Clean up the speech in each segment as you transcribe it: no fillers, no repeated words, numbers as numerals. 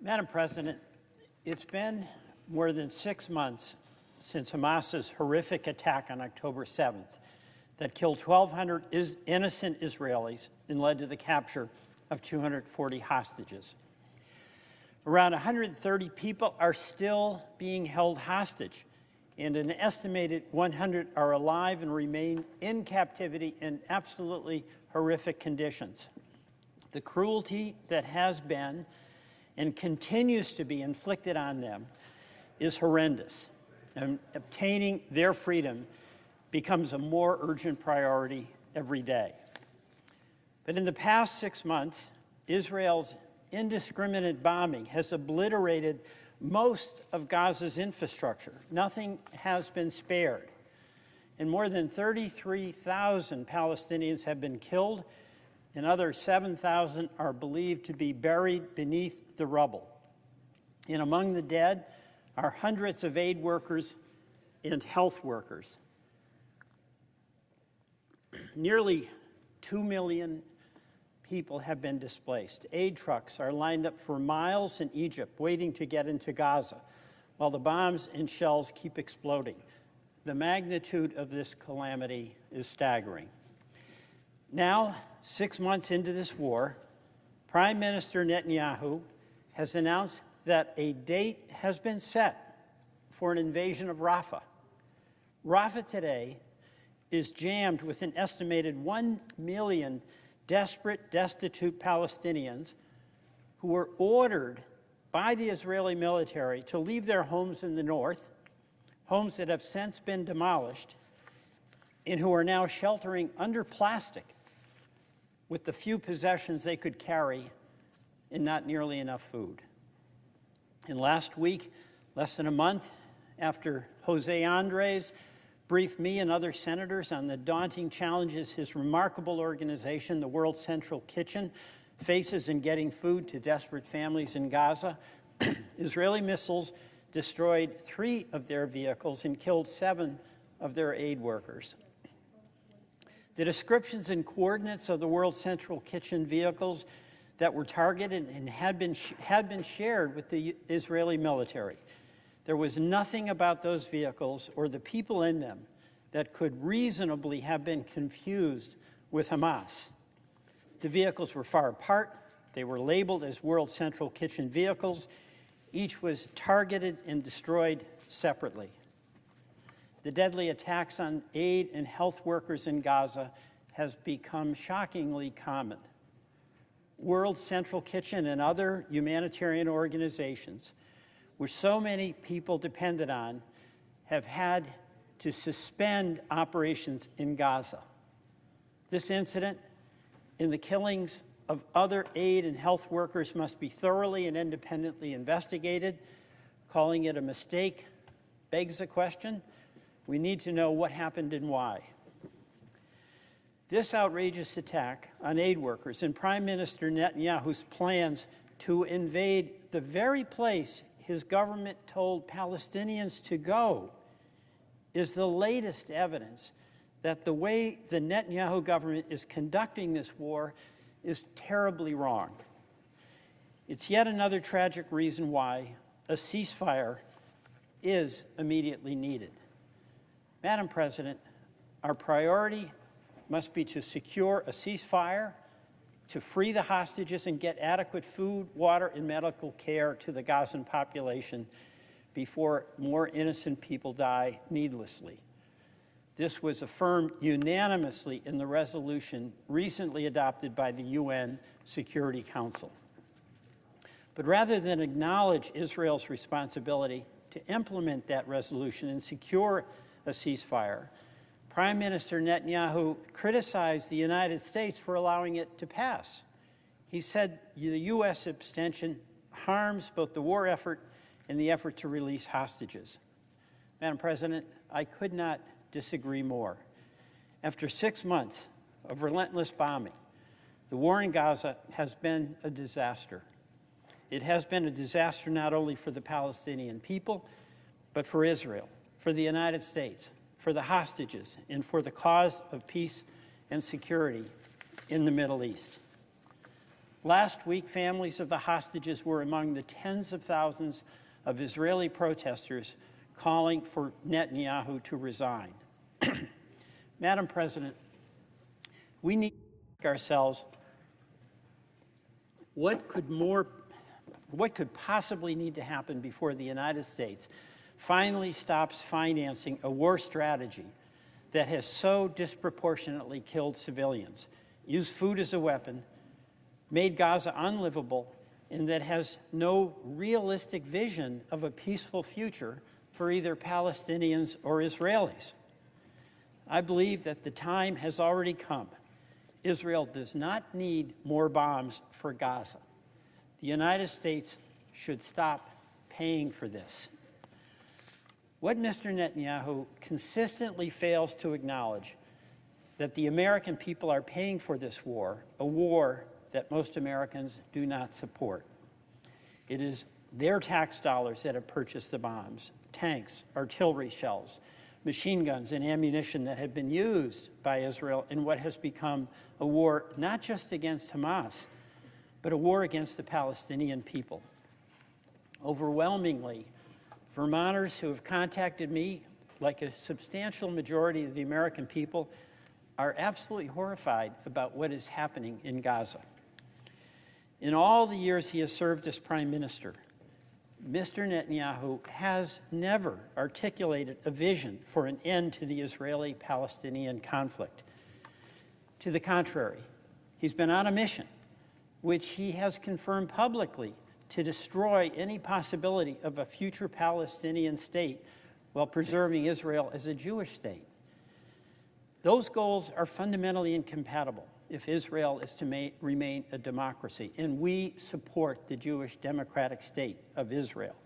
Madam President, it's been more than 6 months since Hamas's horrific attack on October 7th that killed 1,200 innocent Israelis and led to the capture of 240 hostages. Around 130 people are still being held hostage, and an estimated 100 are alive and remain in captivity in absolutely horrific conditions. The cruelty that has been and continues to be inflicted on them is horrendous, and obtaining their freedom becomes a more urgent priority every day. But in the past 6 months, Israel's indiscriminate bombing has obliterated most of Gaza's infrastructure. Nothing has been spared. And more than 33,000 Palestinians have been killed, and other 7,000 are believed to be buried beneath the rubble. And among the dead are hundreds of aid workers and health workers. Nearly 2 million people have been displaced. Aid trucks are lined up for miles in Egypt, waiting to get into Gaza, while the bombs and shells keep exploding. The magnitude of this calamity is staggering. Now, 6 months into this war, Prime Minister Netanyahu has announced that a date has been set for an invasion of Rafah. Rafah today is jammed with an estimated 1 million desperate, destitute Palestinians who were ordered by the Israeli military to leave their homes in the north, homes that have since been demolished, and who are now sheltering under plastic with the few possessions they could carry and not nearly enough food. And last week, less than a month after Jose Andres briefed me and other senators on the daunting challenges his remarkable organization, the World Central Kitchen, faces in getting food to desperate families in Gaza, Israeli missiles destroyed 3 of their vehicles and killed 7 of their aid workers. The descriptions and coordinates of the World Central Kitchen vehicles that were targeted and had been shared with the Israeli military. There was nothing about those vehicles or the people in them that could reasonably have been confused with Hamas. The vehicles were far apart. They were labeled as World Central Kitchen vehicles. Each was targeted and destroyed separately. The deadly attacks on aid and health workers in Gaza has become shockingly common. World Central Kitchen and other humanitarian organizations, which so many people depended on, have had to suspend operations in Gaza. This incident and the killings of other aid and health workers must be thoroughly and independently investigated. Calling it a mistake begs the question. We need to know what happened and why. This outrageous attack on aid workers and Prime Minister Netanyahu's plans to invade the very place his government told Palestinians to go is the latest evidence that the way the Netanyahu government is conducting this war is terribly wrong. It's yet another tragic reason why a ceasefire is immediately needed. Madam President, our priority must be to secure a ceasefire, to free the hostages and get adequate food, water, and medical care to the Gazan population before more innocent people die needlessly. This was affirmed unanimously in the resolution recently adopted by the UN Security Council. But rather than acknowledge Israel's responsibility to implement that resolution and secure a ceasefire, Prime Minister Netanyahu criticized the United States for allowing it to pass. He said the U.S. abstention harms both the war effort and the effort to release hostages. Madam President, I could not disagree more. After 6 months of relentless bombing, the war in Gaza has been a disaster. It has been a disaster not only for the Palestinian people, but for Israel, for the United States, for the hostages, and for the cause of peace and security in the Middle East. Last week, families of the hostages were among the tens of thousands of Israeli protesters calling for Netanyahu to resign. Madam President, we need to ask ourselves, what could possibly need to happen before the United States finally stops financing a war strategy that has so disproportionately killed civilians, used food as a weapon, made Gaza unlivable, and that has no realistic vision of a peaceful future for either Palestinians or Israelis? I believe that the time has already come. Israel does not need more bombs for Gaza. The United States should stop paying for this. What Mr. Netanyahu consistently fails to acknowledge that the American people are paying for this war, a war that most Americans do not support. It is their tax dollars that have purchased the bombs, tanks, artillery shells, machine guns, and ammunition that have been used by Israel in what has become a war not just against Hamas, but a war against the Palestinian people. Overwhelmingly, Vermonters who have contacted me, like a substantial majority of the American people, are absolutely horrified about what is happening in Gaza. In all the years he has served as prime minister, Mr. Netanyahu has never articulated a vision for an end to the Israeli-Palestinian conflict. To the contrary, he's been on a mission, which he has confirmed publicly, to destroy any possibility of a future Palestinian state while preserving Israel as a Jewish state. Those goals are fundamentally incompatible if Israel is to remain a democracy, and we support the Jewish democratic state of Israel.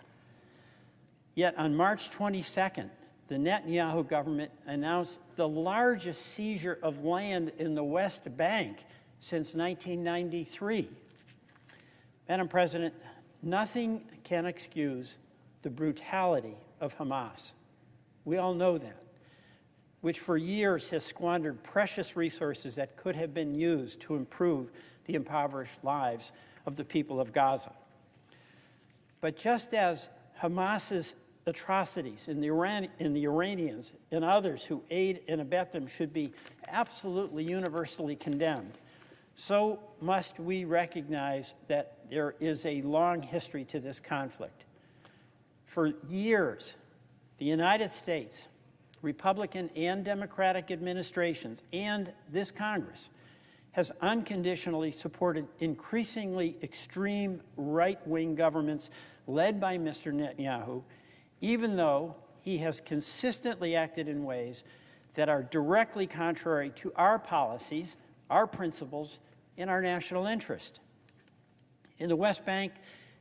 Yet on March 22nd, the Netanyahu government announced the largest seizure of land in the West Bank since 1993. Madam President, nothing can excuse the brutality of Hamas. We all know that, which for years has squandered precious resources that could have been used to improve the impoverished lives of the people of Gaza. But just as Hamas's atrocities and the Iranians and others who aid and abet them should be absolutely universally condemned, so must we recognize that there is a long history to this conflict. For years, the United States, Republican and Democratic administrations, and this Congress has unconditionally supported increasingly extreme right-wing governments led by Mr. Netanyahu, even though he has consistently acted in ways that are directly contrary to our policies, our principles, and our national interest. In the West Bank,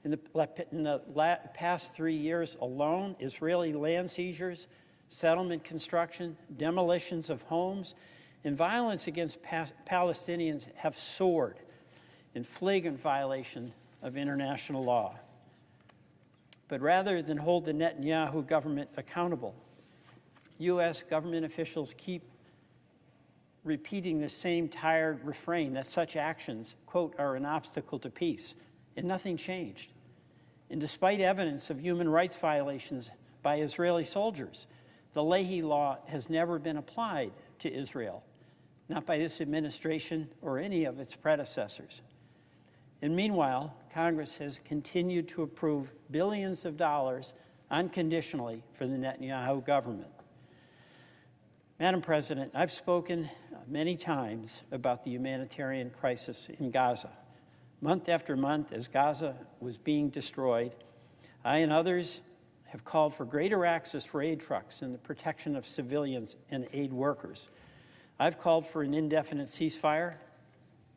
in the past 3 years alone, Israeli land seizures, settlement construction, demolitions of homes, and violence against Palestinians have soared in flagrant violation of international law. But rather than hold the Netanyahu government accountable, U.S. government officials keep repeating the same tired refrain that such actions, quote, are an obstacle to peace, and nothing changed. And despite evidence of human rights violations by Israeli soldiers, the Leahy Law has never been applied to Israel, not by this administration or any of its predecessors. And meanwhile, Congress has continued to approve billions of dollars unconditionally for the Netanyahu government. Madam President, I've spoken many times about the humanitarian crisis in Gaza. Month after month, as Gaza was being destroyed, I and others have called for greater access for aid trucks and the protection of civilians and aid workers. I've called for an indefinite ceasefire.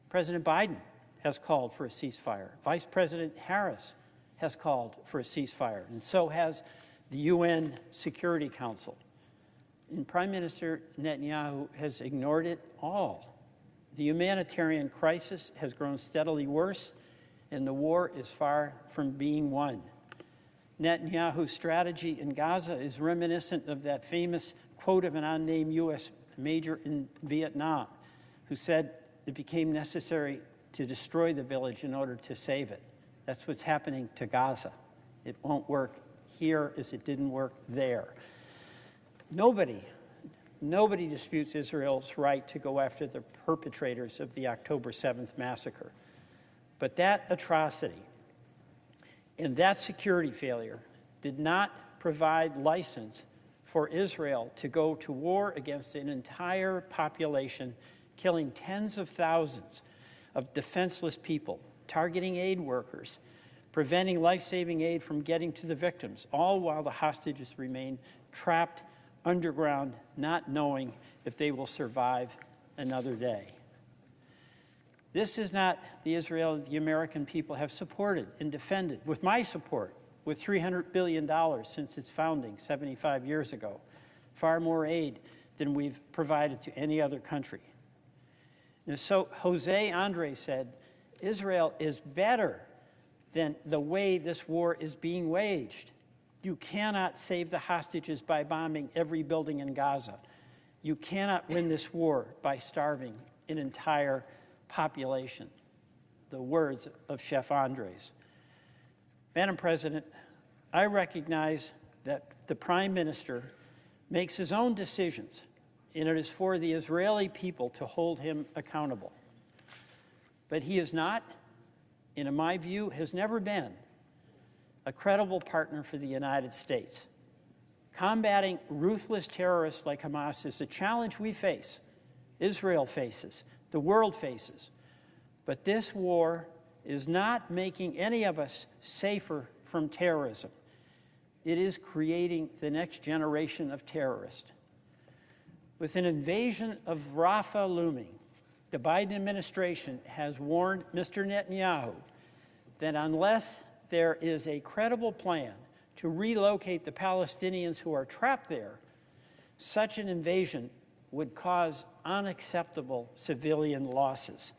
President Biden has called for a ceasefire. Vice President Harris has called for a ceasefire, and so has the UN Security Council. And Prime Minister Netanyahu has ignored it all. The humanitarian crisis has grown steadily worse, and the war is far from being won. Netanyahu's strategy in Gaza is reminiscent of that famous quote of an unnamed U.S. major in Vietnam who said it became necessary to destroy the village in order to save it. That's what's happening to Gaza. It won't work here as it didn't work there. Nobody disputes Israel's right to go after the perpetrators of the October 7th massacre. But that atrocity and that security failure did not provide license for Israel to go to war against an entire population, killing tens of thousands of defenseless people, targeting aid workers, preventing life-saving aid from getting to the victims, all while the hostages remain trapped underground, not knowing if they will survive another day. This is not the Israel the American people have supported and defended, with my support, with $300 billion since its founding 75 years ago, far more aid than we've provided to any other country. And so Jose Andres said, Israel is better than the way this war is being waged. You cannot save the hostages by bombing every building in Gaza. You cannot win this war by starving an entire population. The words of Chef Andres. Madam President, I recognize that the Prime Minister makes his own decisions, and it is for the Israeli people to hold him accountable. But he is not, and in my view, has never been, a credible partner for the United States. Combating ruthless terrorists like Hamas is a challenge we face, Israel faces, the world faces. But this war is not making any of us safer from terrorism. It is creating the next generation of terrorists. With an invasion of Rafah looming, the Biden administration has warned Mr. Netanyahu that unless there is a credible plan to relocate the Palestinians who are trapped there, such an invasion would cause unacceptable civilian losses.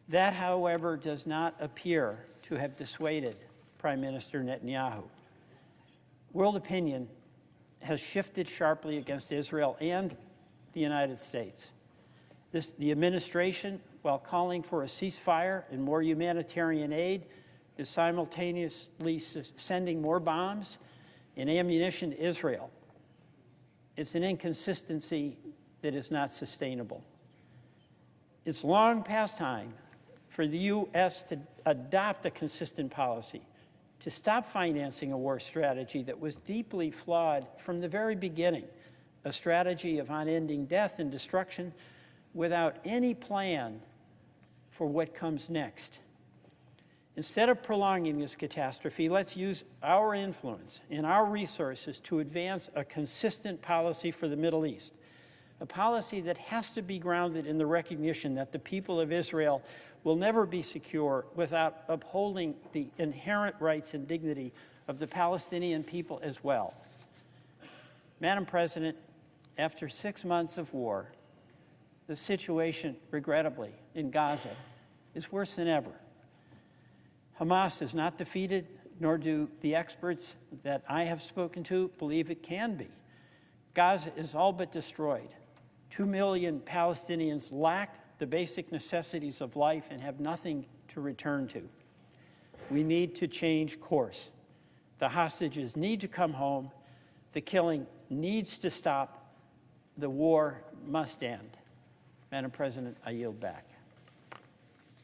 That, however, does not appear to have dissuaded Prime Minister Netanyahu. World opinion has shifted sharply against Israel and the United States. The administration, while calling for a ceasefire and more humanitarian aid, is simultaneously sending more bombs and ammunition to Israel. It's an inconsistency that is not sustainable. It's long past time for the U.S. to adopt a consistent policy, to stop financing a war strategy that was deeply flawed from the very beginning, a strategy of unending death and destruction without any plan for what comes next. Instead of prolonging this catastrophe, let's use our influence and our resources to advance a consistent policy for the Middle East, a policy that has to be grounded in the recognition that the people of Israel will never be secure without upholding the inherent rights and dignity of the Palestinian people as well. Madam President, after 6 months of war, the situation, regrettably, in Gaza is worse than ever. Hamas is not defeated, nor do the experts that I have spoken to believe it can be. Gaza is all but destroyed. 2 million Palestinians lack the basic necessities of life and have nothing to return to. We need to change course. The hostages need to come home. The killing needs to stop. The war must end. Madam President, I yield back.